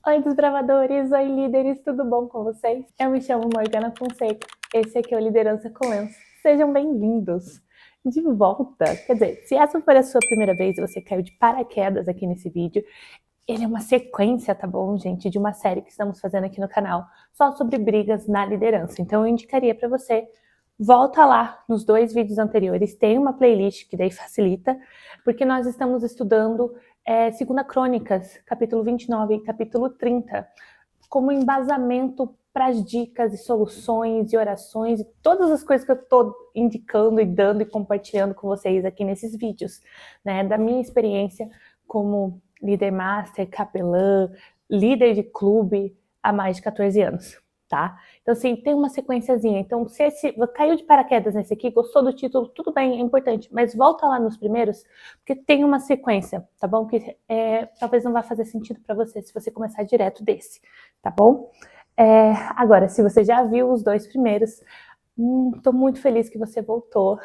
Oi, desbravadores! Oi, líderes! Tudo bom com vocês? Eu me chamo Morgana Fonseca. Esse aqui é o Liderança com Lenço. Sejam bem-vindos de volta. Quer dizer, se essa for a sua primeira vez e você caiu de paraquedas aqui nesse vídeo, ele é uma sequência, tá bom, gente, de uma série que estamos fazendo aqui no canal só sobre brigas na liderança. Então eu indicaria para você, volta lá nos 2 vídeos anteriores, tem uma playlist que daí facilita, porque nós estamos estudando 2 Crônicas, capítulo 29 e capítulo 30, como embasamento para as dicas e soluções e orações e todas as coisas que eu estou indicando e dando e compartilhando com vocês aqui nesses vídeos, né, da minha experiência como líder master, capelã, líder de clube há mais de 14 anos, tá? Então, assim, tem uma sequenciazinha. Então, se caiu de paraquedas nesse aqui, gostou do título, tudo bem, é importante, mas volta lá nos primeiros, porque tem uma sequência, tá bom? Que talvez não vá fazer sentido para você se você começar direto desse, tá bom? Agora, se você já viu os 2 primeiros, estou muito feliz que você voltou.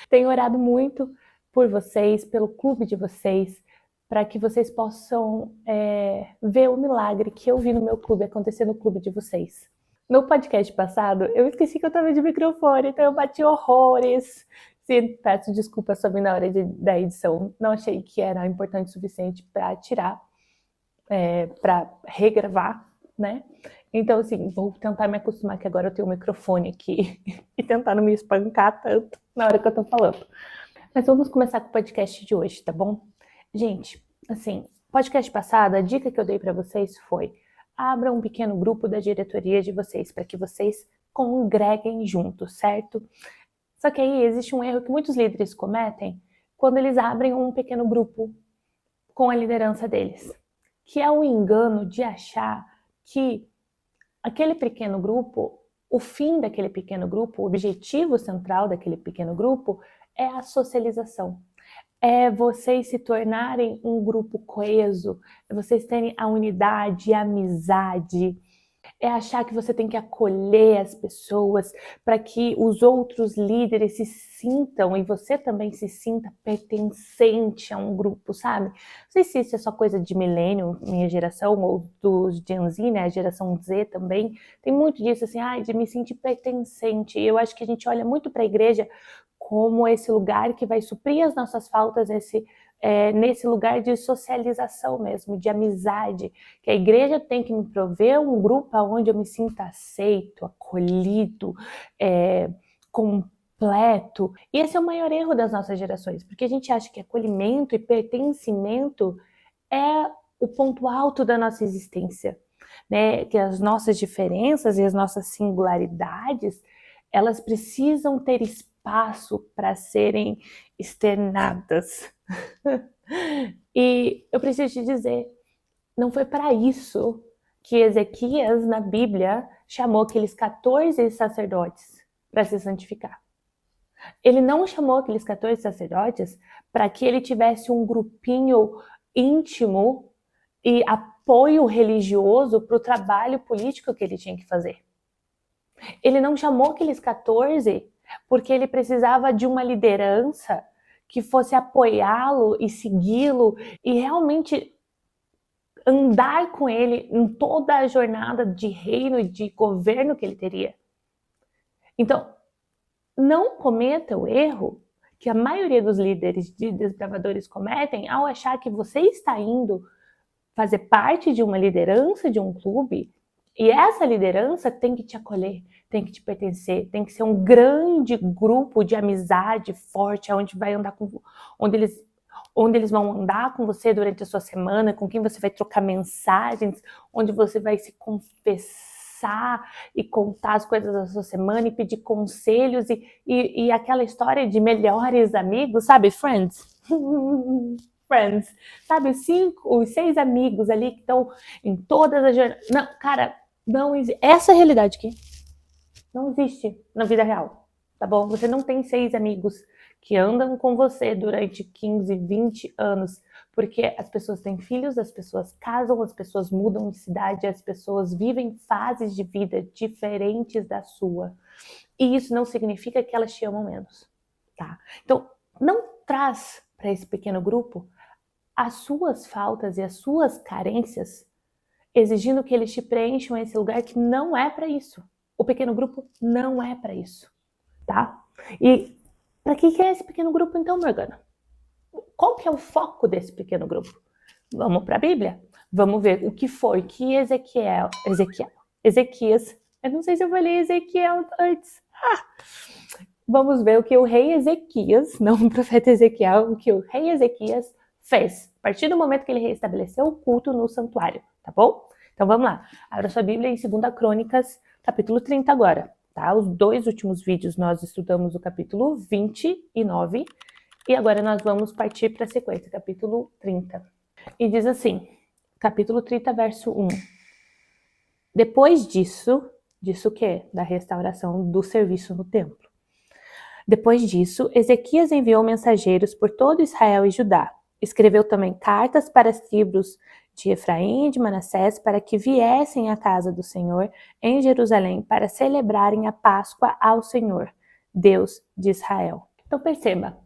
Tenho orado muito por vocês, pelo clube de vocês, para que vocês possam ver o milagre que eu vi no meu clube acontecer no clube de vocês. No podcast passado, eu esqueci que eu estava de microfone, então eu bati horrores. Sim, peço desculpas sobre na hora da edição. Não achei que era importante o suficiente para tirar, para regravar, né? Então, assim, vou tentar me acostumar que agora eu tenho um microfone aqui e tentar não me espancar tanto na hora que eu tô falando. Mas vamos começar com o podcast de hoje, tá bom? Gente, assim, podcast passado, a dica que eu dei para vocês foi: abra um pequeno grupo da diretoria de vocês, para que vocês congreguem juntos, certo? Só que aí existe um erro que muitos líderes cometem quando eles abrem um pequeno grupo com a liderança deles, que é o engano de achar que aquele pequeno grupo, o fim daquele pequeno grupo, o objetivo central daquele pequeno grupo é a socialização. É vocês se tornarem um grupo coeso, é vocês terem a unidade, a amizade, é achar que você tem que acolher as pessoas para que os outros líderes se sintam e você também se sinta pertencente a um grupo, sabe? Não sei se isso é só coisa de milênio, minha geração, ou dos Gen Z, né? A geração Z também. Tem muito disso, assim, de me sentir pertencente. E eu acho que a gente olha muito para a igreja como esse lugar que vai suprir as nossas faltas, nesse lugar de socialização mesmo, de amizade, que a igreja tem que me prover um grupo onde eu me sinta aceito, acolhido, completo. E esse é o maior erro das nossas gerações, porque a gente acha que acolhimento e pertencimento é o ponto alto da nossa existência, né? Que as nossas diferenças e as nossas singularidades, elas precisam ter espaço para serem externadas. E eu preciso te dizer, não foi para isso que Ezequias, na Bíblia, chamou aqueles 14 sacerdotes para se santificar. Ele não chamou aqueles 14 sacerdotes para que ele tivesse um grupinho íntimo e apoio religioso para o trabalho político que ele tinha que fazer. Ele não chamou aqueles 14 porque ele precisava de uma liderança que fosse apoiá-lo e segui-lo e realmente andar com ele em toda a jornada de reino e de governo que ele teria. Então, não cometa o erro que a maioria dos líderes de desbravadores cometem ao achar que você está indo fazer parte de uma liderança de um clube e essa liderança tem que te acolher, tem que te pertencer, tem que ser um grande grupo de amizade forte, onde vai andar com, onde eles vão andar com você durante a sua semana, com quem você vai trocar mensagens, onde você vai se confessar e contar as coisas da sua semana e pedir conselhos e aquela história de melhores amigos, sabe, Friends? Friends, sabe, os 6 amigos ali que estão em todas as jornadas. Não, cara, não existe. Essa realidade aqui não existe na vida real, tá bom? Você não tem 6 amigos que andam com você durante 15, 20 anos, porque as pessoas têm filhos, as pessoas casam, as pessoas mudam de cidade, as pessoas vivem fases de vida diferentes da sua. E isso não significa que elas te amam menos, tá? Então, não traz para esse pequeno grupo as suas faltas e as suas carências exigindo que eles te preencham esse lugar que não é para isso. O pequeno grupo não é para isso, tá? E para que é esse pequeno grupo então, Morgana? Qual que é o foco desse pequeno grupo? Vamos para a Bíblia. Vamos ver o que foi que Ezequias, eu não sei se eu falei Ezequiel antes. Vamos ver o que o rei Ezequias, não o profeta Ezequiel, o que o rei Ezequias fez, a partir do momento que ele restabeleceu o culto no santuário, tá bom? Então vamos lá, abra sua Bíblia em 2 Crônicas, capítulo 30 agora, tá? Os 2 últimos vídeos nós estudamos o capítulo 29 e agora nós vamos partir para a sequência, capítulo 30. E diz assim, capítulo 30, verso 1. Depois disso o quê? Da restauração do serviço no templo. Depois disso, Ezequias enviou mensageiros por todo Israel e Judá. Escreveu também cartas para as tribos de Efraim e de Manassés para que viessem à casa do Senhor em Jerusalém para celebrarem a Páscoa ao Senhor, Deus de Israel. Então perceba,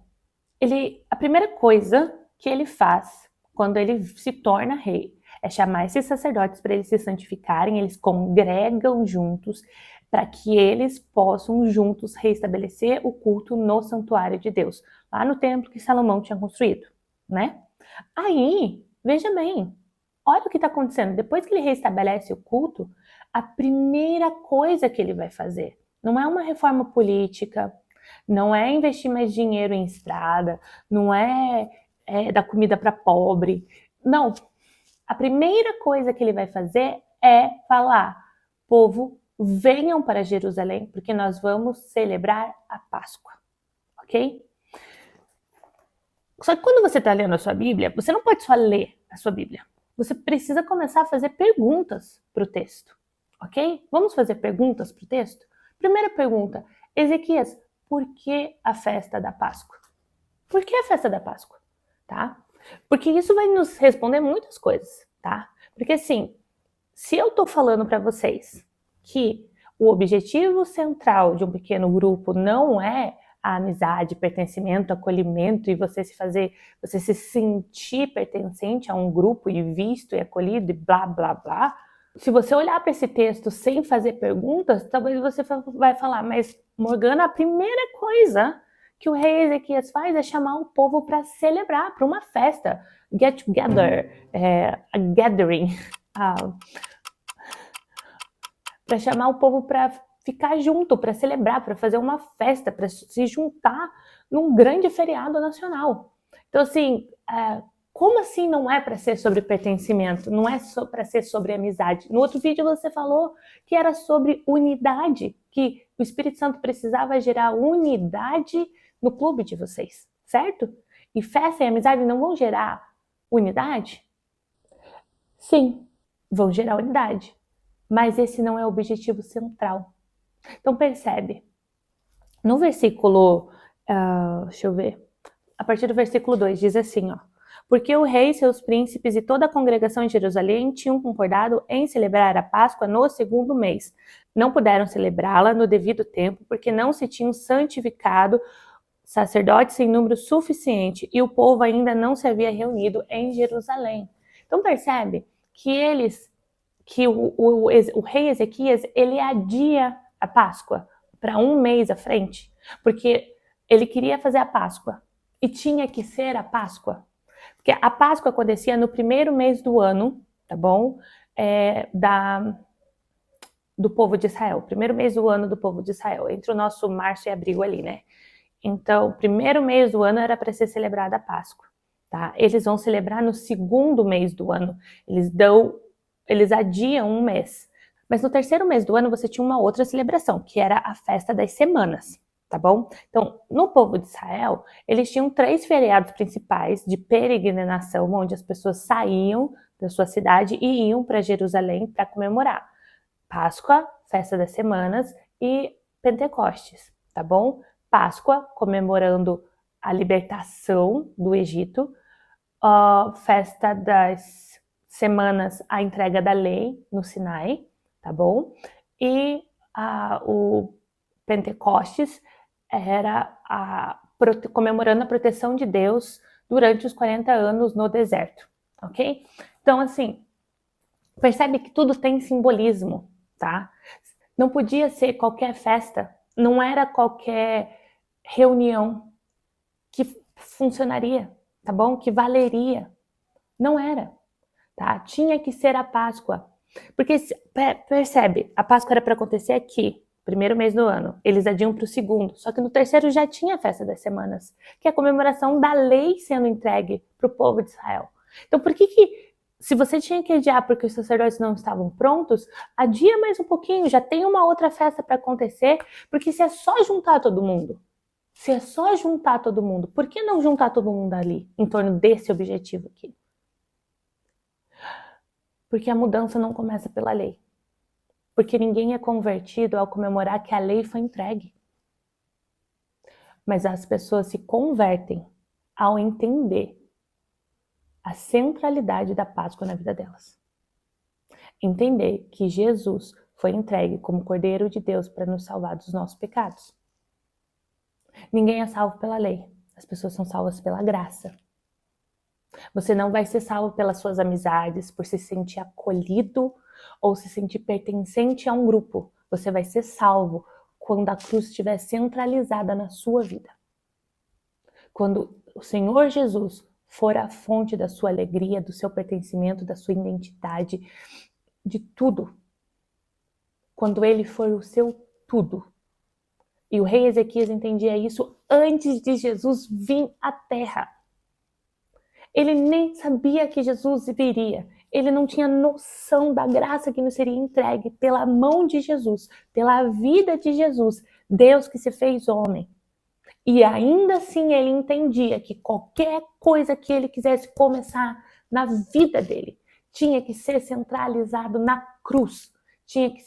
a primeira coisa que ele faz quando ele se torna rei é chamar esses sacerdotes para eles se santificarem, eles congregam juntos para que eles possam juntos restabelecer o culto no santuário de Deus, lá no templo que Salomão tinha construído, né? Aí, veja bem, olha o que está acontecendo. Depois que ele restabelece o culto, a primeira coisa que ele vai fazer não é uma reforma política, não é investir mais dinheiro em estrada, não é dar comida para pobre, não. A primeira coisa que ele vai fazer é falar, povo, venham para Jerusalém, porque nós vamos celebrar a Páscoa, ok? Só que quando você está lendo a sua Bíblia, você não pode só ler a sua Bíblia. Você precisa começar a fazer perguntas para o texto, ok? Vamos fazer perguntas para o texto? Primeira pergunta, Ezequias, por que a festa da Páscoa? Por que a festa da Páscoa? Tá? Porque isso vai nos responder muitas coisas, tá? Porque assim, se eu tô falando para vocês que o objetivo central de um pequeno grupo não é a amizade, pertencimento, acolhimento e você se sentir pertencente a um grupo e visto e acolhido e blá blá blá. Se você olhar para esse texto sem fazer perguntas, talvez você vai falar, mas Morgana, a primeira coisa que o rei Ezequias faz é chamar o povo para celebrar, para uma festa, get together, a gathering, para chamar o povo para ficar junto, para celebrar, para fazer uma festa, para se juntar num grande feriado nacional. Então, assim, como assim não é para ser sobre pertencimento? Não é para ser sobre amizade? No outro vídeo você falou que era sobre unidade, que o Espírito Santo precisava gerar unidade no clube de vocês, certo? E festa e amizade não vão gerar unidade? Sim, vão gerar unidade. Mas esse não é o objetivo central. Então percebe, no versículo, deixa eu ver, a partir do versículo 2 diz assim, ó, porque o rei, seus príncipes e toda a congregação em Jerusalém tinham concordado em celebrar a Páscoa no 2º mês. Não puderam celebrá-la no devido tempo, porque não se tinham santificado sacerdotes em número suficiente e o povo ainda não se havia reunido em Jerusalém. Então percebe que o rei Ezequias, ele adia a Páscoa para um mês à frente, porque ele queria fazer a Páscoa e tinha que ser a Páscoa. Porque a Páscoa acontecia no 1º mês do ano, tá bom? Do povo de Israel, 1º mês do ano do povo de Israel, entre o nosso março e abril ali, né? Então, o 1º mês do ano era para ser celebrada a Páscoa, tá? Eles vão celebrar no 2º mês do ano, eles adiam um mês. Mas no 3º mês do ano você tinha uma outra celebração, que era a festa das semanas, tá bom? Então, no povo de Israel, eles tinham 3 feriados principais de peregrinação, onde as pessoas saíam da sua cidade e iam para Jerusalém para comemorar. Páscoa, festa das semanas e Pentecostes, tá bom? Páscoa, comemorando a libertação do Egito, festa das semanas, a entrega da lei no Sinai, tá bom? E o Pentecostes era comemorando a proteção de Deus durante os 40 anos no deserto, ok? Então, assim, Percebe que tudo tem simbolismo, tá? Não podia ser qualquer festa, não era qualquer reunião que funcionaria, tá bom? Que valeria. Não era, tá? Tinha que ser a Páscoa. Porque, percebe, a Páscoa era para acontecer aqui, primeiro mês do ano. Eles adiam para o segundo. Só que no terceiro já tinha a festa das semanas, que é a comemoração da lei sendo entregue para o povo de Israel. Então, por que, se você tinha que adiar porque os sacerdotes não estavam prontos, adia mais um pouquinho, já tem uma outra festa para acontecer, porque se é só juntar todo mundo, se é só juntar todo mundo, por que não juntar todo mundo ali, em torno desse objetivo aqui? Porque a mudança não começa pela lei. Porque ninguém é convertido ao comemorar que a lei foi entregue. Mas as pessoas se convertem ao entender a centralidade da Páscoa na vida delas. Entender que Jesus foi entregue como Cordeiro de Deus para nos salvar dos nossos pecados. Ninguém é salvo pela lei. As pessoas são salvas pela graça. Você não vai ser salvo pelas suas amizades, por se sentir acolhido ou se sentir pertencente a um grupo. Você vai ser salvo quando a cruz estiver centralizada na sua vida. Quando o Senhor Jesus for a fonte da sua alegria, do seu pertencimento, da sua identidade, de tudo. Quando ele for o seu tudo. E o rei Ezequias entendia isso antes de Jesus vir à terra. Ele nem sabia que Jesus viria. Ele não tinha noção da graça que nos seria entregue pela mão de Jesus, pela vida de Jesus, Deus que se fez homem. E ainda assim ele entendia que qualquer coisa que ele quisesse começar na vida dele tinha que ser centralizado na cruz, tinha que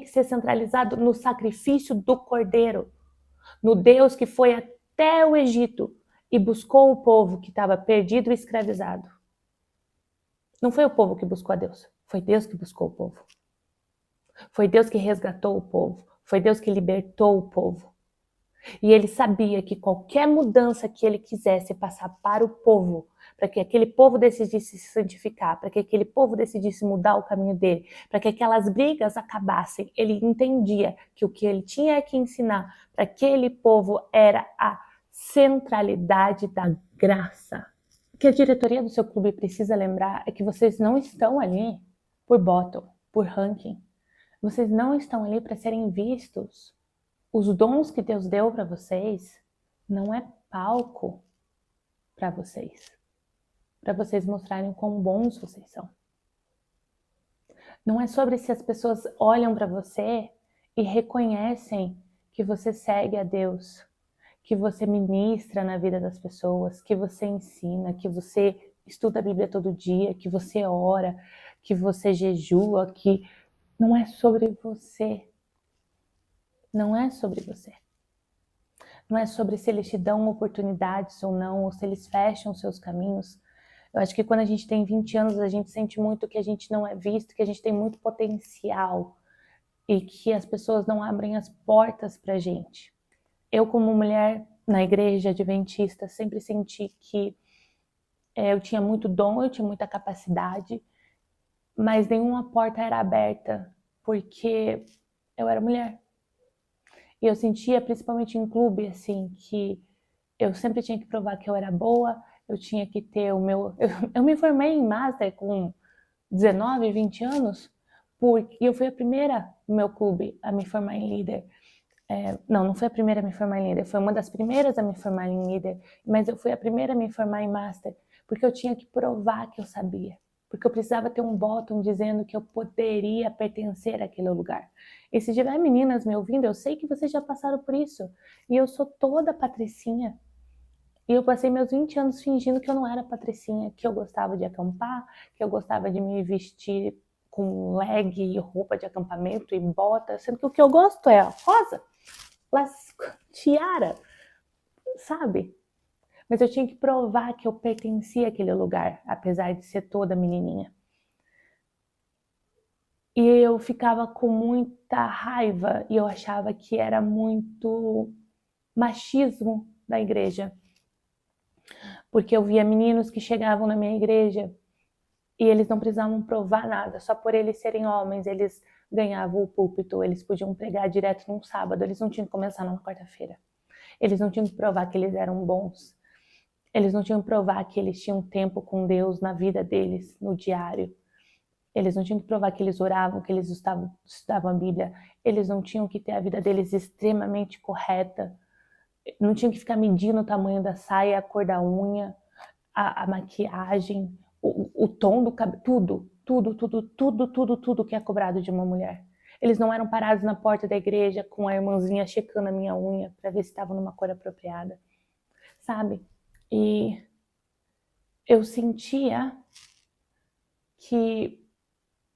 ser centralizado no sacrifício do Cordeiro, no Deus que foi até o Egito e buscou o povo que estava perdido e escravizado. Não foi o povo que buscou a Deus, foi Deus que buscou o povo. Foi Deus que resgatou o povo, foi Deus que libertou o povo. E ele sabia que qualquer mudança que ele quisesse passar para o povo, para que aquele povo decidisse se santificar, para que aquele povo decidisse mudar o caminho dele, para que aquelas brigas acabassem, ele entendia que o que ele tinha que ensinar para aquele povo era a centralidade da graça. O que a diretoria do seu clube precisa lembrar é que vocês não estão ali por bottom, por ranking. Vocês não estão ali para serem vistos. Os dons que Deus deu para vocês não é palco para vocês mostrarem quão bons vocês são. Não é sobre se as pessoas olham para você e reconhecem que você segue a Deus, que você ministra na vida das pessoas, que você ensina, que você estuda a Bíblia todo dia, que você ora, que você jejua, que não é sobre você. Não é sobre você. Não é sobre se eles te dão oportunidades ou não, ou se eles fecham seus caminhos. Eu acho que quando a gente tem 20 anos, a gente sente muito que a gente não é visto, que a gente tem muito potencial e que as pessoas não abrem as portas pra gente. Eu, como mulher na igreja adventista, sempre senti que eu tinha muito dom, eu tinha muita capacidade, mas nenhuma porta era aberta, porque eu era mulher. E eu sentia, principalmente em clube, assim, que eu sempre tinha que provar que eu era boa, eu tinha que ter o meu... Eu me formei em Master com 19, 20 anos, porque eu fui a primeira no meu clube a me formar em líder. Não fui a primeira a me formar em líder, foi uma das primeiras a me formar em líder, mas eu fui a primeira a me formar em Master, porque eu tinha que provar que eu sabia. Porque eu precisava ter um bottom dizendo que eu poderia pertencer àquele lugar. E se tiver meninas me ouvindo, eu sei que vocês já passaram por isso. E eu sou toda patricinha. E eu passei meus 20 anos fingindo que eu não era patricinha, que eu gostava de acampar, que eu gostava de me vestir com leg e roupa de acampamento e bota, sendo que o que eu gosto é rosa, tiara, sabe? Mas eu tinha que provar que eu pertencia àquele lugar, apesar de ser toda menininha. E eu ficava com muita raiva e eu achava que era muito machismo da igreja. Porque eu via meninos que chegavam na minha igreja E eles não precisavam provar nada, só por eles serem homens, eles ganhavam o púlpito, eles podiam pregar direto num sábado, eles não tinham que começar numa quarta-feira. Eles não tinham que provar que eles eram bons. Eles não tinham que provar que eles tinham tempo com Deus na vida deles, no diário. Eles não tinham que provar que eles oravam, que eles estudavam a Bíblia. Eles não tinham que ter a vida deles extremamente correta. Não tinham que ficar medindo o tamanho da saia, a cor da unha, a maquiagem, o tom do cabelo, tudo que é cobrado de uma mulher. Eles não eram parados na porta da igreja com a irmãzinha checando a minha unha para ver se estava numa cor apropriada, sabe? E eu sentia que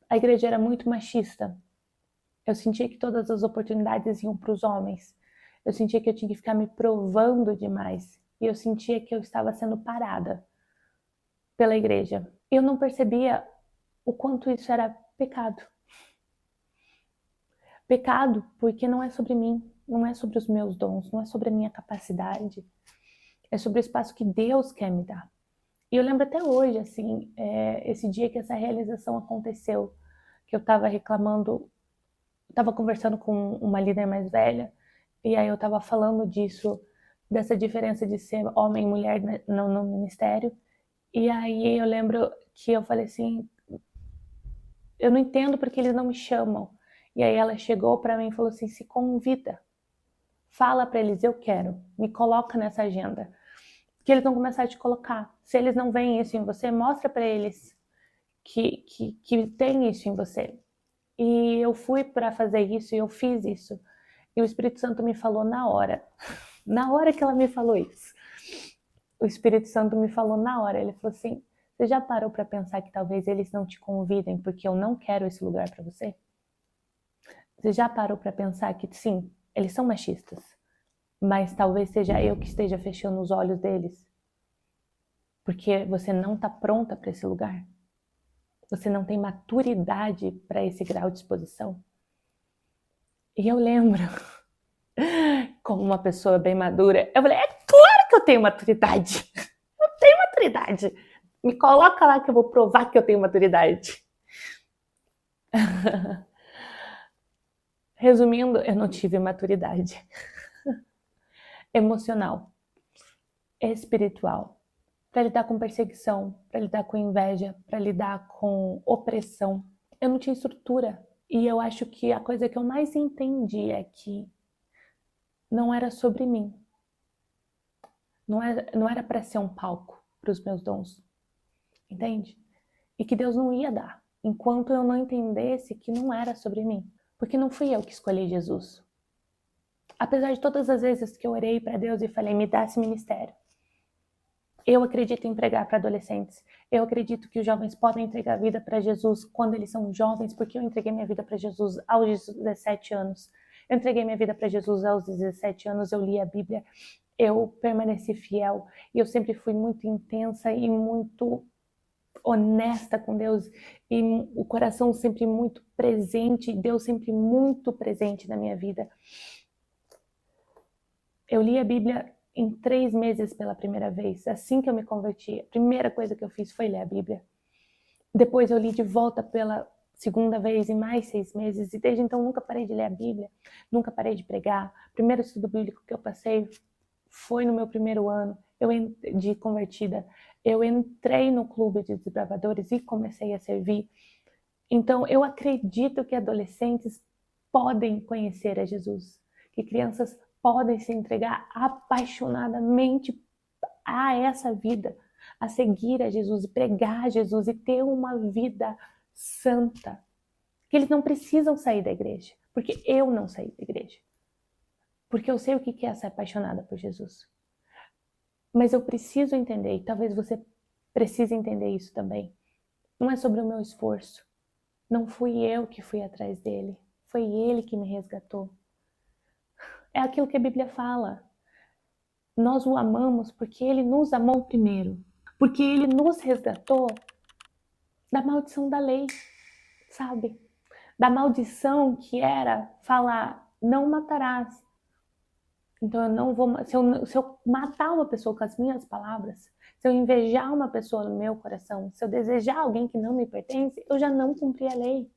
a igreja era muito machista. Eu sentia que todas as oportunidades iam para os homens. Eu sentia que eu tinha que ficar me provando demais. E eu sentia que eu estava sendo parada pela igreja. Eu não percebia o quanto isso era pecado. Pecado porque não é sobre mim, não é sobre os meus dons, não é sobre a minha capacidade. É sobre o espaço que Deus quer me dar. E eu lembro até hoje, assim, esse dia que essa realização aconteceu, que eu estava reclamando, estava conversando com uma líder mais velha, e aí eu estava falando disso, dessa diferença de ser homem e mulher no ministério. E aí eu lembro que eu falei assim, eu não entendo porque eles não me chamam. E aí ela chegou para mim e falou assim, se convida. Fala para eles, eu quero. Me coloca nessa agenda. Que eles vão começar a te colocar. Se eles não veem isso em você, mostra para eles que tem isso em você. E eu fui para fazer isso e eu fiz isso. E o Espírito Santo me falou na hora que ela me falou isso. O Espírito Santo me falou na hora. Ele falou assim, você já parou para pensar que talvez eles não te convidem porque eu não quero esse lugar para você? Você já parou para pensar que sim, eles são machistas, mas talvez seja eu que esteja fechando os olhos deles? Porque você não está pronta para esse lugar? Você não tem maturidade para esse grau de exposição? E eu lembro, como uma pessoa bem madura, eu falei, é claro que eu tenho maturidade. Eu tenho maturidade. Me coloca lá que eu vou provar que eu tenho maturidade. Resumindo, eu não tive maturidade emocional, espiritual, para lidar com perseguição, para lidar com inveja, para lidar com opressão. Eu não tinha estrutura. E eu acho que a coisa que eu mais entendi é que não era sobre mim. Não era para ser um palco para os meus dons. Entende? E que Deus não ia dar, enquanto eu não entendesse que não era sobre mim. Porque não fui eu que escolhi Jesus. Apesar de todas as vezes que eu orei para Deus e falei, me dá esse ministério. Eu acredito em pregar para adolescentes. Eu acredito que os jovens podem entregar a vida para Jesus quando eles são jovens, porque eu entreguei minha vida para Jesus aos 17 anos. Eu entreguei minha vida para Jesus aos 17 anos, eu li a Bíblia, eu permaneci fiel. E eu sempre fui muito intensa e muito honesta com Deus. E o coração sempre muito presente, Deus sempre muito presente na minha vida. Eu li a Bíblia em 3 meses pela primeira vez. Assim que eu me converti, a primeira coisa que eu fiz foi ler a Bíblia. Depois eu li de volta pela segunda vez em mais 6 meses. E desde então nunca parei de ler a Bíblia. Nunca parei de pregar. O primeiro estudo bíblico que eu passei foi no meu primeiro ano de convertida. Eu entrei no clube de desbravadores e comecei a servir. Então eu acredito que adolescentes podem conhecer a Jesus. Que crianças podem se entregar apaixonadamente a essa vida, a seguir a Jesus e pregar a Jesus e ter uma vida santa. Que eles não precisam sair da igreja, porque eu não saí da igreja. Porque eu sei o que é ser apaixonada por Jesus. Mas eu preciso entender, e talvez você precise entender isso também. Não é sobre o meu esforço. Não fui eu que fui atrás dele. Foi ele que me resgatou. É aquilo que a Bíblia fala. Nós o amamos porque ele nos amou primeiro. Porque ele nos resgatou da maldição da lei, sabe? Da maldição que era falar, não matarás. Então eu não vou, se eu matar uma pessoa com as minhas palavras, se eu invejar uma pessoa no meu coração, se eu desejar alguém que não me pertence, eu já não cumpri a lei.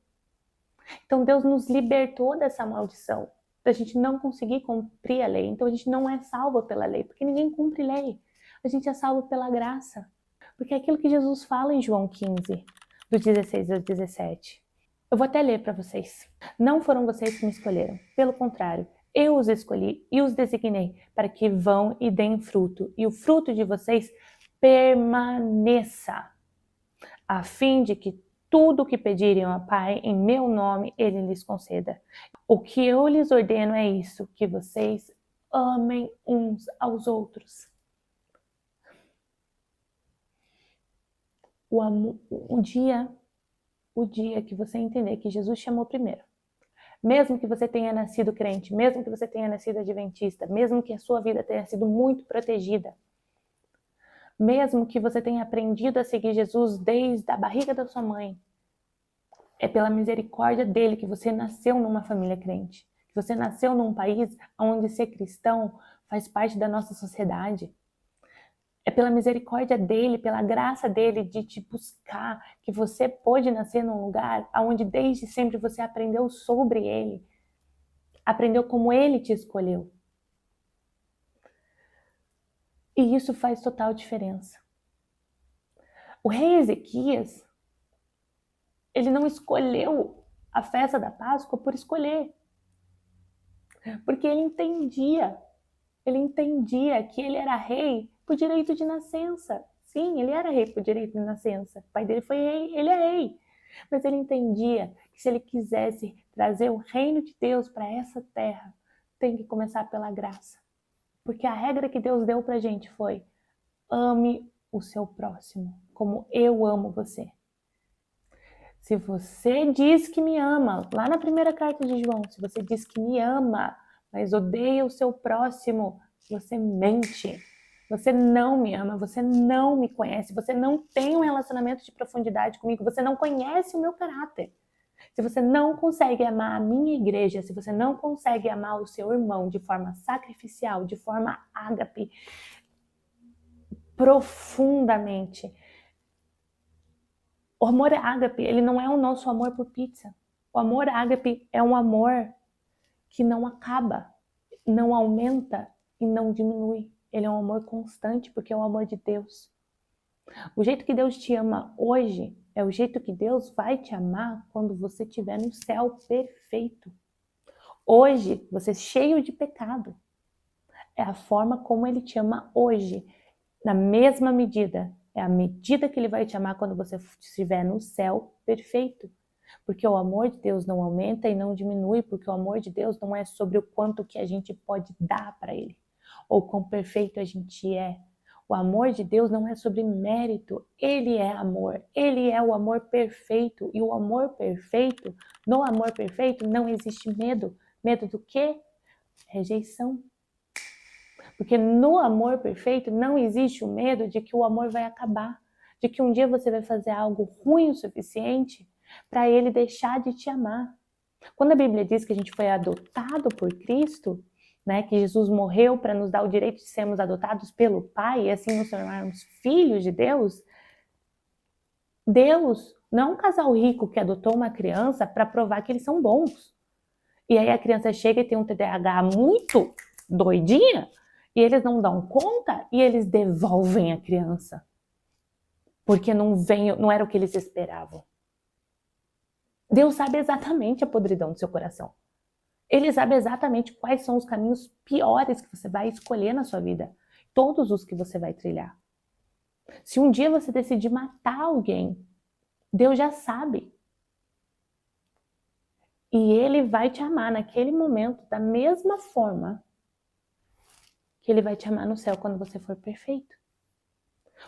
Então Deus nos libertou dessa maldição, da gente não conseguir cumprir a lei. Então a gente não é salvo pela lei, porque ninguém cumpre lei. A gente é salvo pela graça. Porque é aquilo que Jesus fala em João 15, do 16 ao 17. Eu vou até ler para vocês. Não foram vocês que me escolheram, pelo contrário, eu os escolhi e os designei para que vão e deem fruto, e o fruto de vocês permaneça, a fim de que tudo o que pedirem ao Pai em meu nome, Ele lhes conceda. O que eu lhes ordeno é isso, que vocês amem uns aos outros. O dia que você entender que Jesus chamou primeiro, mesmo que você tenha nascido crente, mesmo que você tenha nascido adventista, mesmo que a sua vida tenha sido muito protegida, mesmo que você tenha aprendido a seguir Jesus desde a barriga da sua mãe, é pela misericórdia dele que você nasceu numa família crente, que você nasceu num país onde ser cristão faz parte da nossa sociedade. É pela misericórdia dele, pela graça dele de te buscar, que você pôde nascer num lugar onde desde sempre você aprendeu sobre ele, aprendeu como ele te escolheu. E isso faz total diferença. O rei Ezequias, ele não escolheu a festa da Páscoa por escolher, porque ele entendia que ele era rei por direito de nascença. Sim, ele era rei por direito de nascença. O pai dele foi rei, ele é rei. Mas ele entendia que se ele quisesse trazer o reino de Deus para essa terra, tem que começar pela graça. Porque a regra que Deus deu pra gente foi: ame o seu próximo como eu amo você. Se você diz que me ama, lá na primeira carta de João, se você diz que me ama, mas odeia o seu próximo, você mente. Você não me ama, você não me conhece, você não tem um relacionamento de profundidade comigo, você não conhece o meu caráter. Se você não consegue amar a minha igreja, se você não consegue amar o seu irmão de forma sacrificial, de forma ágape, profundamente. O amor ágape, ele não é o nosso amor por pizza. O amor ágape é um amor que não acaba, não aumenta e não diminui. Ele é um amor constante, porque é o amor de Deus. O jeito que Deus te ama hoje é o jeito que Deus vai te amar quando você estiver no céu perfeito. Hoje, você é cheio de pecado. É a forma como Ele te ama hoje. Na mesma medida, é a medida que Ele vai te amar quando você estiver no céu perfeito. Porque o amor de Deus não aumenta e não diminui, porque o amor de Deus não é sobre o quanto que a gente pode dar para Ele, ou quão perfeito a gente é. O amor de Deus não é sobre mérito, Ele é amor, Ele é o amor perfeito, e o amor perfeito, no amor perfeito não existe medo. Medo do quê? Rejeição. Porque no amor perfeito não existe o medo de que o amor vai acabar, de que um dia você vai fazer algo ruim o suficiente para ele deixar de te amar. Quando a Bíblia diz que a gente foi adotado por Cristo, né, que Jesus morreu para nos dar o direito de sermos adotados pelo Pai e assim nos tornarmos filhos de Deus, Deus não é um casal rico que adotou uma criança para provar que eles são bons. E aí a criança chega e tem um TDAH muito doidinha, e eles não dão conta e eles devolvem a criança. Porque não era o que eles esperavam. Deus sabe exatamente a podridão do seu coração. Ele sabe exatamente quais são os caminhos piores que você vai escolher na sua vida. Todos os que você vai trilhar. Se um dia você decidir matar alguém, Deus já sabe. E Ele vai te amar naquele momento da mesma forma que Ele vai te amar no céu quando você for perfeito.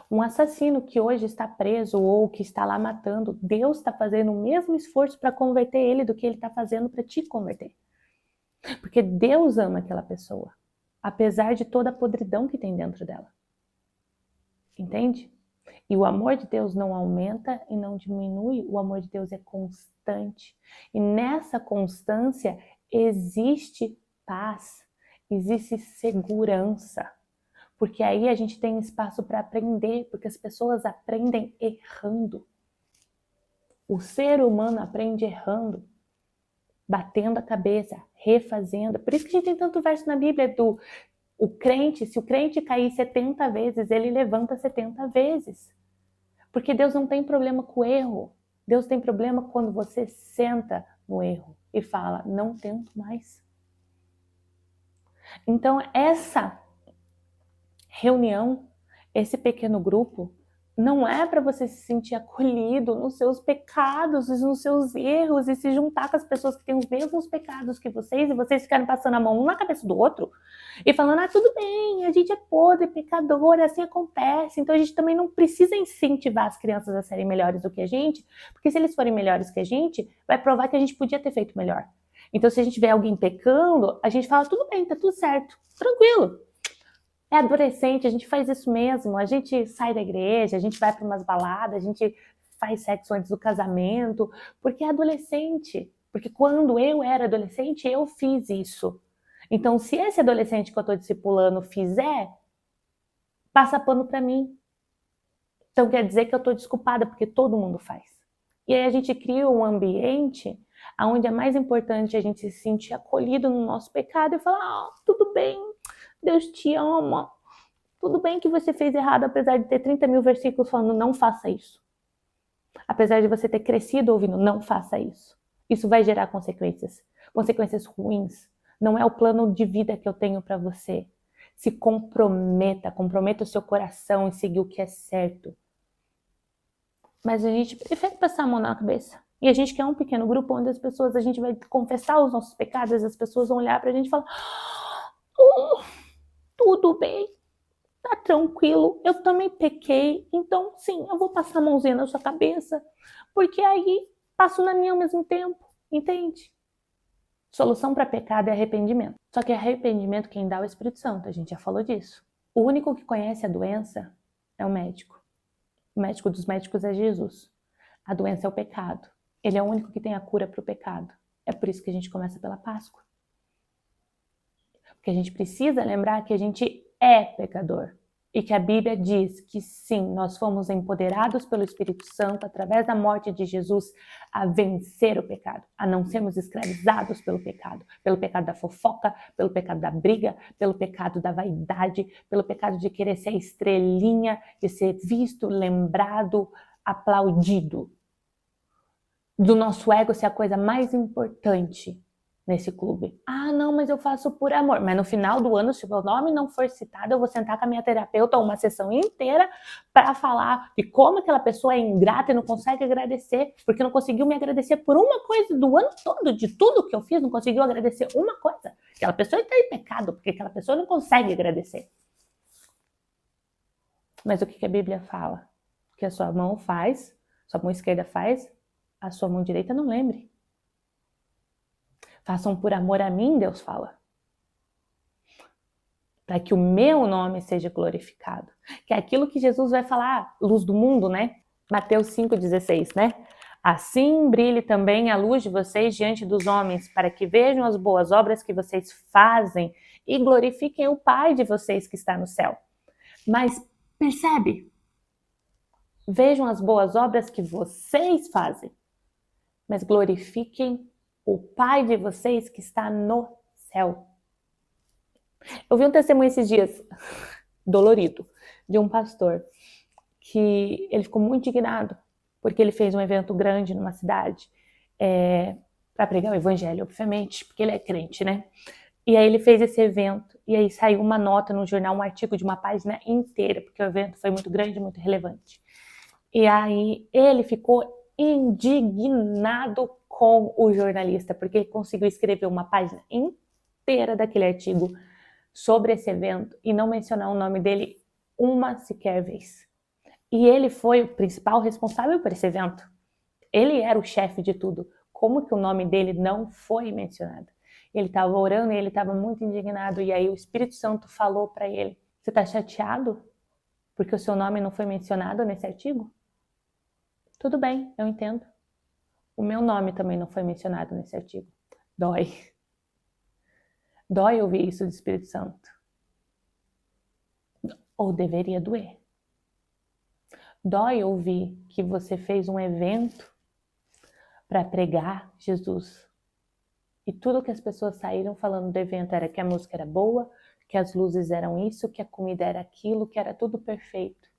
Um assassino que hoje está preso ou que está lá matando, Deus está fazendo o mesmo esforço para converter ele do que Ele está fazendo para te converter. Porque Deus ama aquela pessoa, apesar de toda a podridão que tem dentro dela. Entende? E o amor de Deus não aumenta e não diminui, o amor de Deus é constante. E nessa constância existe paz, existe segurança. Porque aí a gente tem espaço para aprender, porque as pessoas aprendem errando. O ser humano aprende errando, batendo a cabeça, refazendo. Por isso que a gente tem tanto verso na Bíblia do o crente, se o crente cair 70 vezes, ele levanta 70 vezes. Porque Deus não tem problema com o erro. Deus tem problema quando você senta no erro e fala, não tento mais. Então, essa reunião, esse pequeno grupo, não é para você se sentir acolhido nos seus pecados, nos seus erros e se juntar com as pessoas que têm os mesmos pecados que vocês e vocês ficarem passando a mão um na cabeça do outro e falando, tudo bem, a gente é podre, pecador, assim acontece. Então a gente também não precisa incentivar as crianças a serem melhores do que a gente, porque se eles forem melhores que a gente, vai provar que a gente podia ter feito melhor. Então se a gente vê alguém pecando, a gente fala, tudo bem, tá tudo certo, tranquilo. É adolescente, a gente faz isso mesmo, a gente sai da igreja, a gente vai para umas baladas, a gente faz sexo antes do casamento, porque é adolescente. Porque quando eu era adolescente, eu fiz isso. Então, se esse adolescente que eu estou discipulando fizer, passa pano para mim. Então, quer dizer que eu estou desculpada, porque todo mundo faz. E aí a gente cria um ambiente onde é mais importante a gente se sentir acolhido no nosso pecado e falar, tudo bem, Deus te ama. Tudo bem que você fez errado, apesar de ter 30 mil versículos falando não faça isso. Apesar de você ter crescido ouvindo não faça isso. Isso vai gerar consequências. Consequências ruins. Não é o plano de vida que eu tenho para você. Se comprometa o seu coração em seguir o que é certo. Mas a gente prefere passar a mão na cabeça. E a gente quer um pequeno grupo onde a gente vai confessar os nossos pecados, as pessoas vão olhar pra gente e falar, tudo bem, tá tranquilo, eu também pequei, então sim, eu vou passar a mãozinha na sua cabeça, porque aí passo na minha ao mesmo tempo, entende? Solução para pecado é arrependimento. Só que arrependimento quem dá é o Espírito Santo, a gente já falou disso. O único que conhece a doença é o médico. O médico dos médicos é Jesus. A doença é o pecado. Ele é o único que tem a cura para o pecado. É por isso que a gente começa pela Páscoa. Porque a gente precisa lembrar que a gente é pecador. E que a Bíblia diz que sim, nós fomos empoderados pelo Espírito Santo através da morte de Jesus a vencer o pecado, a não sermos escravizados pelo pecado da fofoca, pelo pecado da briga, pelo pecado da vaidade, pelo pecado de querer ser estrelinha, de ser visto, lembrado, aplaudido. Do nosso ego ser a coisa mais importante nesse clube. Não, mas eu faço por amor. Mas no final do ano, se o meu nome não for citado, eu vou sentar com a minha terapeuta uma sessão inteira para falar de como aquela pessoa é ingrata e não consegue agradecer, porque não conseguiu me agradecer por uma coisa do ano todo, de tudo que eu fiz, não conseguiu agradecer uma coisa. Aquela pessoa está em pecado, porque aquela pessoa não consegue agradecer. Mas o que a Bíblia fala? Que a sua mão faz, sua mão esquerda faz, a sua mão direita não lembre. Façam por amor a mim, Deus fala. Para que o meu nome seja glorificado. Que é aquilo que Jesus vai falar, luz do mundo, né? Mateus 5,16, né? Assim brilhe também a luz de vocês diante dos homens, para que vejam as boas obras que vocês fazem e glorifiquem o Pai de vocês que está no céu. Mas percebe? Vejam as boas obras que vocês fazem, mas glorifiquem o Pai de vocês que está no céu. Eu vi um testemunho esses dias, dolorido, de um pastor, que ele ficou muito indignado, porque ele fez um evento grande numa cidade, para pregar o evangelho, obviamente, porque ele é crente, né? E aí ele fez esse evento, e aí saiu uma nota no jornal, um artigo de uma página inteira, porque o evento foi muito grande, muito relevante. E aí ele ficou indignado com o jornalista, porque ele conseguiu escrever uma página inteira daquele artigo sobre esse evento e não mencionar o nome dele uma sequer vez. E ele foi o principal responsável por esse evento. Ele era o chefe de tudo. Como que o nome dele não foi mencionado? Ele estava orando e ele estava muito indignado. E aí o Espírito Santo falou para ele, você está chateado porque o seu nome não foi mencionado nesse artigo? Tudo bem, eu entendo. O meu nome também não foi mencionado nesse artigo. Dói. Dói ouvir isso do Espírito Santo. Ou deveria doer. Dói ouvir que você fez um evento para pregar Jesus. E tudo que as pessoas saíram falando do evento era que a música era boa, que as luzes eram isso, que a comida era aquilo, que era tudo perfeito.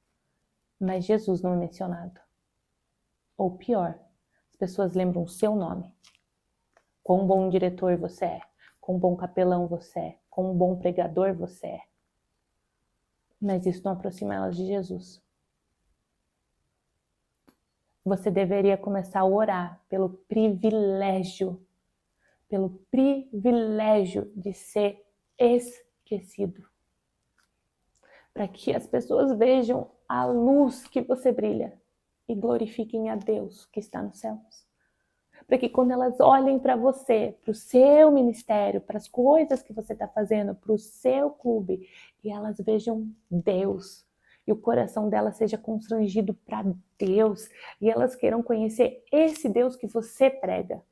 Mas Jesus não é mencionado. Ou pior, as pessoas lembram o seu nome. Quão bom diretor você é, quão bom capelão você é, quão bom pregador você é. Mas isso não aproxima elas de Jesus. Você deveria começar a orar pelo privilégio de ser esquecido. Para que as pessoas vejam a luz que você brilha e glorifiquem a Deus que está nos céus. Para que quando elas olhem para você, para o seu ministério, para as coisas que você está fazendo, para o seu clube, e elas vejam Deus. E o coração delas seja constrangido para Deus. E elas queiram conhecer esse Deus que você prega.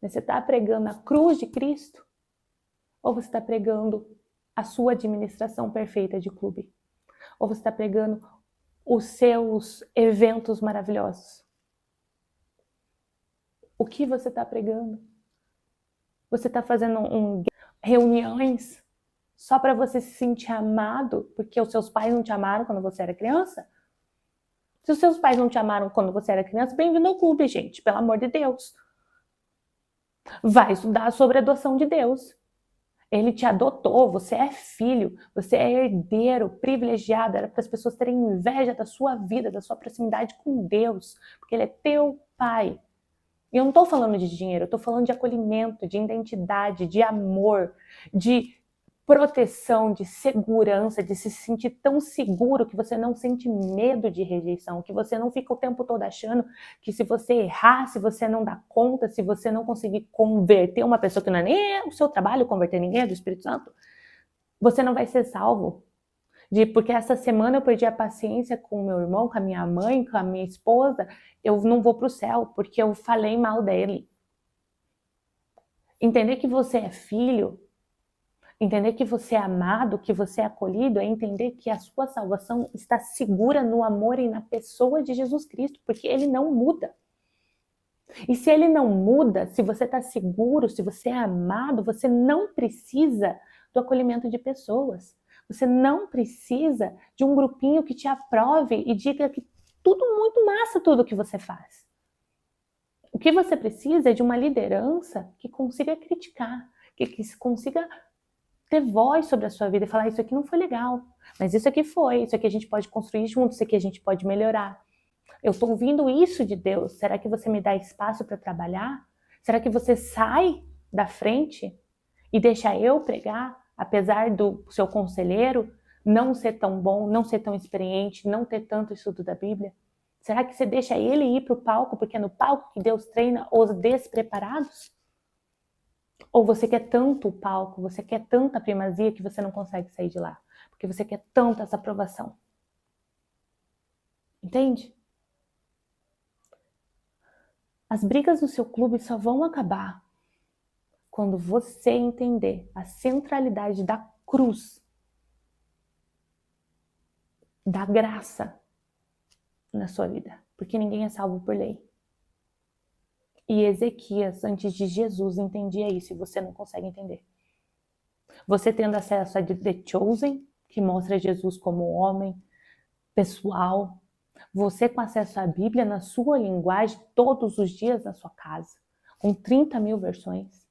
Você está pregando a cruz de Cristo? Ou você está pregando a sua administração perfeita de clube? Ou você está pregando os seus eventos maravilhosos? O que você está pregando? Você está fazendo reuniões só para você se sentir amado porque os seus pais não te amaram quando você era criança? Se os seus pais não te amaram quando você era criança, bem-vindo ao clube, gente, pelo amor de Deus. Vai estudar sobre a adoção de Deus. Ele te adotou, você é filho, você é herdeiro, privilegiado. Era para as pessoas terem inveja da sua vida, da sua proximidade com Deus, porque Ele é teu pai. E eu não estou falando de dinheiro, eu estou falando de acolhimento, de identidade, de amor, de proteção, de segurança, de se sentir tão seguro que você não sente medo de rejeição, que você não fica o tempo todo achando que se você errar, se você não dá conta, se você não conseguir converter uma pessoa que não é nem o seu trabalho, converter ninguém, é do Espírito Santo, você não vai ser salvo. Porque essa semana eu perdi a paciência com o meu irmão, com a minha mãe, com a minha esposa, eu não vou para o céu porque eu falei mal dele. Entender que você é filho, entender que você é amado, que você é acolhido, é entender que a sua salvação está segura no amor e na pessoa de Jesus Cristo, porque Ele não muda. E se Ele não muda, se você está seguro, se você é amado, você não precisa do acolhimento de pessoas. Você não precisa de um grupinho que te aprove e diga que tudo muito massa tudo que você faz. O que você precisa é de uma liderança que consiga criticar, que consiga ter voz sobre a sua vida e falar: isso aqui não foi legal, mas isso aqui foi, isso aqui a gente pode construir junto, isso aqui a gente pode melhorar. Eu estou ouvindo isso de Deus, será que você me dá espaço para trabalhar? Será que você sai da frente e deixa eu pregar, apesar do seu conselheiro não ser tão bom, não ser tão experiente, não ter tanto estudo da Bíblia? Será que você deixa ele ir para o palco, porque é no palco que Deus treina os despreparados? Ou você quer tanto o palco, você quer tanta primazia que você não consegue sair de lá, porque você quer tanto essa aprovação? Entende? As brigas do seu clube só vão acabar quando você entender a centralidade da cruz, da graça na sua vida, porque ninguém é salvo por lei. E Ezequias, antes de Jesus, entendia isso e você não consegue entender. Você tendo acesso a The Chosen, que mostra Jesus como homem, pessoal. Você com acesso à Bíblia na sua linguagem todos os dias na sua casa, com 30 mil versões.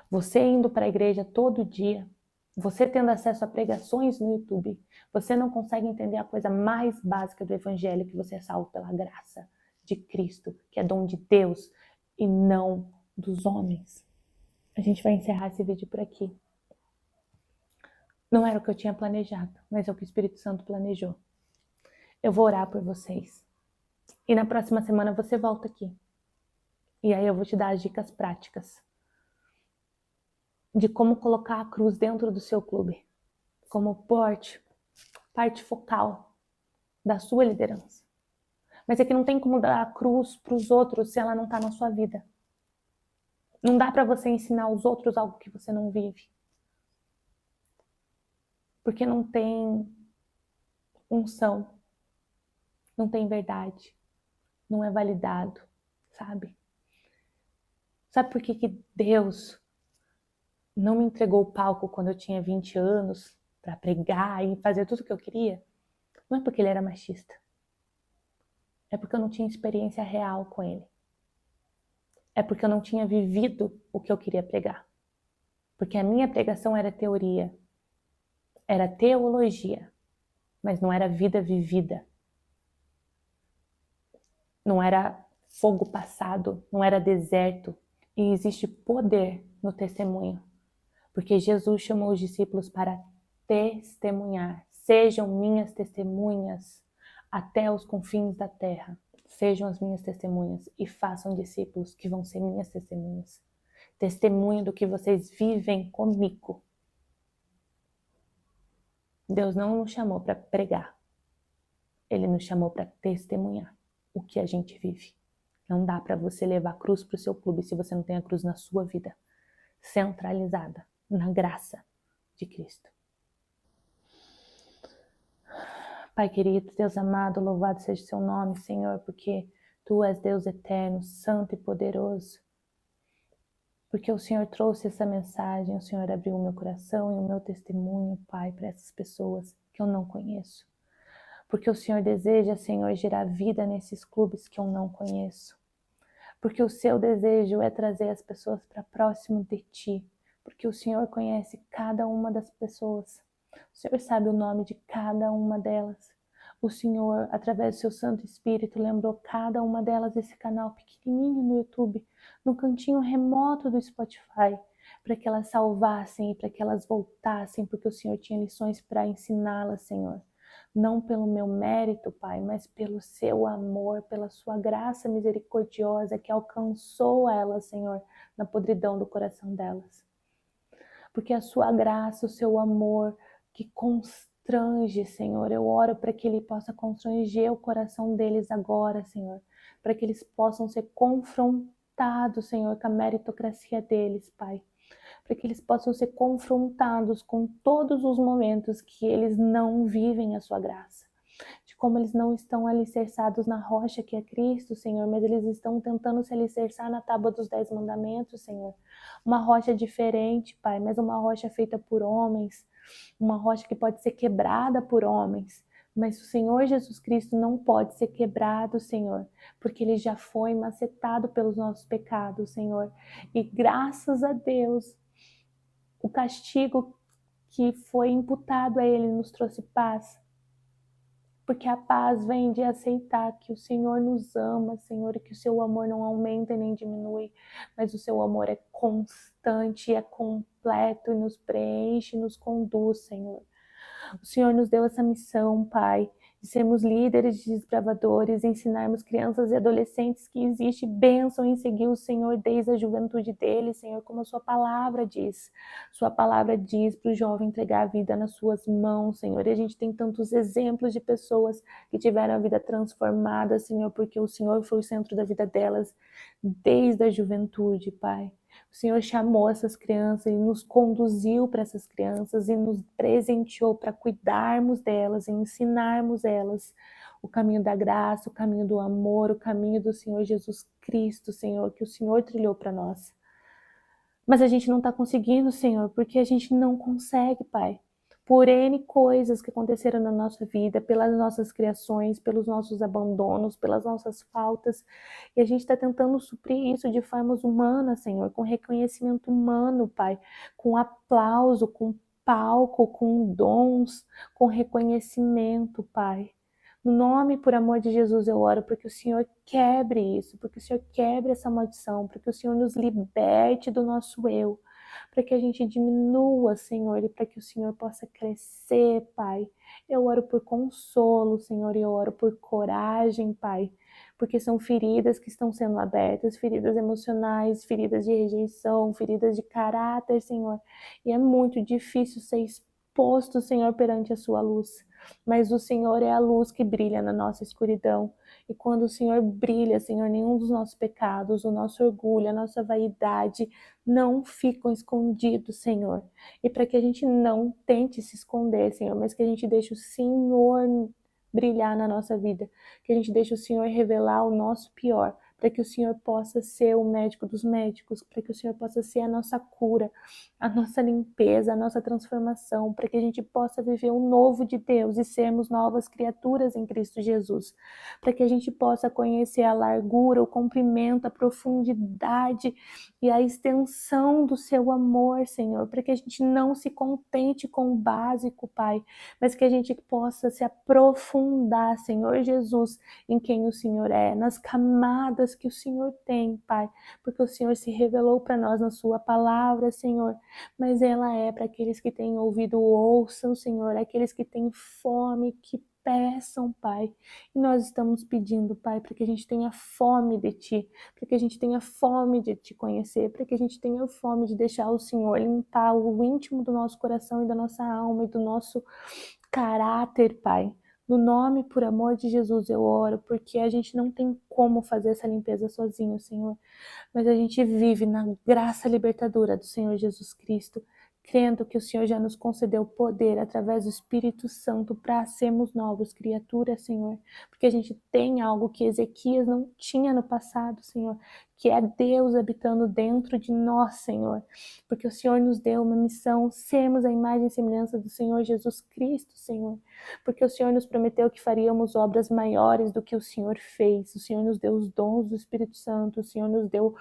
Você indo para a igreja todo dia. Você tendo acesso a pregações no YouTube. Você não consegue entender a coisa mais básica do Evangelho, que você é salvo pela graça de Cristo, que é dom de Deus e não dos homens. A gente vai encerrar esse vídeo por aqui. Não era o que eu tinha planejado, mas é o que o Espírito Santo planejou. Eu vou orar por vocês. E na próxima semana você volta aqui. E aí eu vou te dar as dicas práticas de como colocar a cruz dentro do seu clube, como parte focal da sua liderança. Mas é que não tem como dar a cruz para os outros se ela não está na sua vida. Não dá para você ensinar aos outros algo que você não vive. Porque não tem unção, não tem verdade, não é validado, sabe? Sabe por que Deus não me entregou o palco quando eu tinha 20 anos para pregar e fazer tudo o que eu queria? Não é porque ele era machista. É porque eu não tinha experiência real com ele. É porque eu não tinha vivido o que eu queria pregar. Porque a minha pregação era teoria, era teologia, mas não era vida vivida. Não era fogo passado, não era deserto. E existe poder no testemunho. Porque Jesus chamou os discípulos para testemunhar. Sejam minhas testemunhas até os confins da terra. Sejam as minhas testemunhas e façam discípulos que vão ser minhas testemunhas. Testemunho do que vocês vivem comigo. Deus não nos chamou para pregar. Ele nos chamou para testemunhar o que a gente vive. Não dá para você levar a cruz para o seu clube se você não tem a cruz na sua vida, centralizada na graça de Cristo. Pai querido, Deus amado, louvado seja o seu nome, Senhor, porque Tu és Deus eterno, santo e poderoso. Porque o Senhor trouxe essa mensagem, o Senhor abriu o meu coração e o meu testemunho, Pai, para essas pessoas que eu não conheço. Porque o Senhor deseja, Senhor, gerar vida nesses clubes que eu não conheço. Porque o seu desejo é trazer as pessoas para próximo de Ti. Porque o Senhor conhece cada uma das pessoas. O Senhor sabe o nome de cada uma delas. O Senhor, através do seu Santo Espírito, lembrou cada uma delas desse canal pequenininho no YouTube, no cantinho remoto do Spotify, para que elas salvassem e para que elas voltassem, porque o Senhor tinha lições para ensiná-las, Senhor. Não pelo meu mérito, Pai, mas pelo seu amor, pela sua graça misericordiosa que alcançou elas, Senhor, na podridão do coração delas. Porque a sua graça, o seu amor que constrange, Senhor, eu oro para que Ele possa constranger o coração deles agora, Senhor, para que eles possam ser confrontados, Senhor, com a meritocracia deles, Pai. Para que eles possam ser confrontados com todos os momentos que eles não vivem a sua graça. De como eles não estão alicerçados na rocha que é Cristo, Senhor, mas eles estão tentando se alicerçar na tábua dos 10 mandamentos, Senhor. Uma rocha diferente, Pai, mas uma rocha feita por homens, uma rocha que pode ser quebrada por homens. Mas o Senhor Jesus Cristo não pode ser quebrado, Senhor, porque Ele já foi macetado pelos nossos pecados, Senhor. E graças a Deus, o castigo que foi imputado a Ele nos trouxe paz. Porque a paz vem de aceitar que o Senhor nos ama, Senhor, e que o seu amor não aumenta nem diminui, mas o seu amor é constante, é completo e nos preenche, nos conduz, Senhor. O Senhor nos deu essa missão, Pai, de sermos líderes de desbravadores, ensinarmos crianças e adolescentes que existe bênção em seguir o Senhor desde a juventude deles, Senhor, como a sua palavra diz. Sua palavra diz para o jovem entregar a vida nas suas mãos, Senhor. E a gente tem tantos exemplos de pessoas que tiveram a vida transformada, Senhor, porque o Senhor foi o centro da vida delas desde a juventude, Pai. O Senhor chamou essas crianças e nos conduziu para essas crianças e nos presenteou para cuidarmos delas e ensinarmos elas o caminho da graça, o caminho do amor, o caminho do Senhor Jesus Cristo, Senhor, que o Senhor trilhou para nós. Mas a gente não está conseguindo, Senhor, porque a gente não consegue, Pai. Por N coisas que aconteceram na nossa vida, pelas nossas criações, pelos nossos abandonos, pelas nossas faltas. E a gente está tentando suprir isso de formas humanas, Senhor, com reconhecimento humano, Pai, com aplauso, com palco, com dons, com reconhecimento, Pai. No nome, por amor de Jesus, eu oro para que o Senhor quebre isso, para que o Senhor quebre essa maldição, para que o Senhor nos liberte do nosso eu, para que a gente diminua, Senhor, e para que o Senhor possa crescer, Pai. Eu oro por consolo, Senhor, e eu oro por coragem, Pai, porque são feridas que estão sendo abertas, feridas emocionais, feridas de rejeição, feridas de caráter, Senhor, e é muito difícil ser exposto, Senhor, perante a sua luz. mas o Senhor é a luz que brilha na nossa escuridão. E quando o Senhor brilha, Senhor, nenhum dos nossos pecados, o nosso orgulho, a nossa vaidade não ficam escondidos, Senhor. E para que a gente não tente se esconder, Senhor, mas que a gente deixe o Senhor brilhar na nossa vida, que a gente deixe o Senhor revelar o nosso pior, para que o Senhor possa ser o médico dos médicos, para que o Senhor possa ser a nossa cura, a nossa limpeza, a nossa transformação, para que a gente possa viver o novo de Deus e sermos novas criaturas em Cristo Jesus, para que a gente possa conhecer a largura, o comprimento, a profundidade e a extensão do seu amor, Senhor, para que a gente não se contente com o básico, Pai, mas que a gente possa se aprofundar, Senhor Jesus, em quem o Senhor é, nas camadas que o Senhor tem, Pai, porque o Senhor se revelou para nós na sua palavra, Senhor, mas ela é para aqueles que têm ouvido, ouçam, Senhor, aqueles que têm fome, que peçam, Pai, e nós estamos pedindo, Pai, para que a gente tenha fome de Ti, para que a gente tenha fome de Te conhecer, para que a gente tenha fome de deixar o Senhor limpar o íntimo do nosso coração e da nossa alma e do nosso caráter, Pai. No nome, por amor de Jesus, eu oro, porque a gente não tem como fazer essa limpeza sozinho, Senhor, mas a gente vive na graça libertadora do Senhor Jesus Cristo, crendo que o Senhor já nos concedeu poder através do Espírito Santo para sermos novas criaturas, Senhor, porque a gente tem algo que Ezequias não tinha no passado, Senhor, que é Deus habitando dentro de nós, Senhor, porque o Senhor nos deu uma missão, sermos a imagem e semelhança do Senhor Jesus Cristo, Senhor, porque o Senhor nos prometeu que faríamos obras maiores do que o Senhor fez, o Senhor nos deu os dons do Espírito Santo, o Senhor nos deu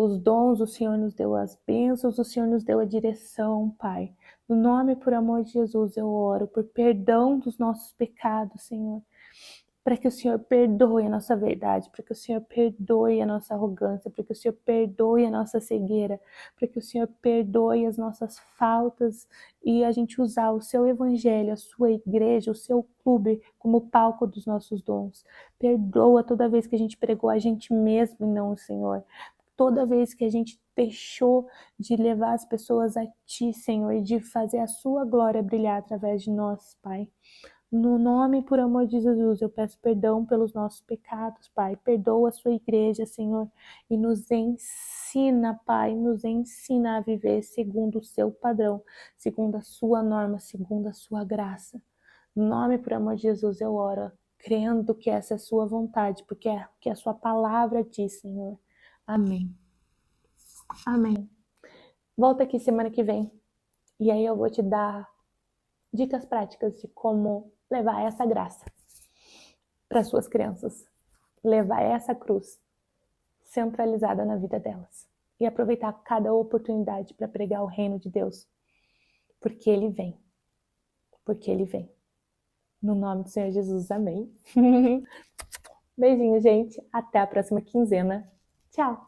os dons, o Senhor nos deu as bênçãos, o Senhor nos deu a direção, Pai. No nome, por amor de Jesus, eu oro por perdão dos nossos pecados, Senhor. Para que o Senhor perdoe a nossa verdade, para que o Senhor perdoe a nossa arrogância, para que o Senhor perdoe a nossa cegueira, para que o Senhor perdoe as nossas faltas e a gente usar o seu evangelho, a sua igreja, o seu clube como palco dos nossos dons. Perdoa toda vez que a gente pregou a gente mesmo e não o Senhor. Toda vez que a gente deixou de levar as pessoas a Ti, Senhor, e de fazer a Sua glória brilhar através de nós, Pai. No nome, por amor de Jesus, eu peço perdão pelos nossos pecados, Pai. Perdoa a sua igreja, Senhor, e nos ensina, Pai, nos ensina a viver segundo o seu padrão, segundo a sua norma, segundo a sua graça. No nome, por amor de Jesus, eu oro, crendo que essa é a sua vontade, porque é o que a sua palavra diz, Senhor. Amém. Amém. Volta aqui semana que vem, e aí eu vou te dar dicas práticas de como levar essa graça para suas crianças, levar essa cruz centralizada na vida delas e aproveitar cada oportunidade para pregar o reino de Deus, porque Ele vem, no nome do Senhor Jesus, amém. Beijinho, gente, até a próxima quinzena, tchau!